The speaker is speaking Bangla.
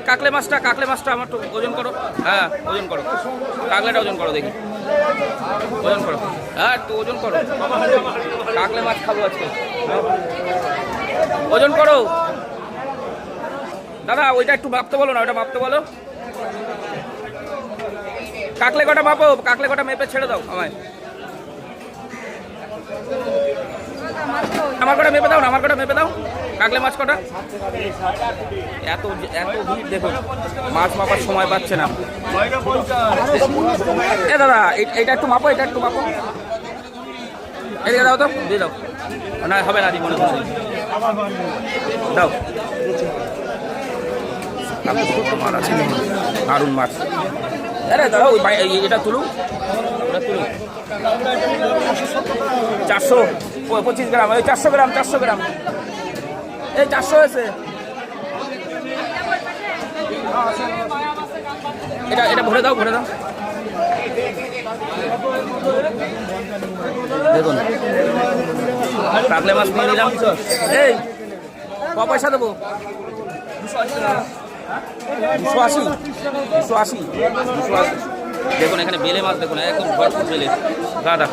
কাকলে মাছটা আমার তো ওজন করো। হ্যাঁ ওজন করো, কাকলেটা ওজন করো দেখি, ওজন করো। হ্যাঁ একটু ওজন করো, কাকলে মাছ খাবো আজকে, ওজন করো। দাদা ওইটা একটু মাপতে বলো না, ওইটা মাপতে বলো। কাকলে কটা মাপো, কাকলে কটা মেপে ছেড়ে দাও আমায়। আমার কটা মেপে দাও না, আমার কটা মেপে দাও। কাকলে মাছ কটা? এত এত ভিড় দেখুন, মাছ মাপার সময় পাচ্ছে না। এ দাদা এইটা একটু মাপো, এটা একটু মাপো, এদিকে দাও তো, দিয়ে দাও। না হবে না, মনে করছি দাও। মাছ আছে, দারুণ মাছ। আরে দাদা ওই এটা তুলুন, ওটা তুলুন। 425 গ্রাম, ওই 400 গ্রাম, 400 গ্রাম, এই 400 হয়েছে। এটা এটা ভরে দাও, ভরে দাও। দেখুন কাকলে মাছ নিয়ে নিলাম। এই ক পয়সা দেবো? 280, 280, 280। দেখুন এখানে বেলে মাছ, দেখুন একদম ভরপুর বেলে। দাদা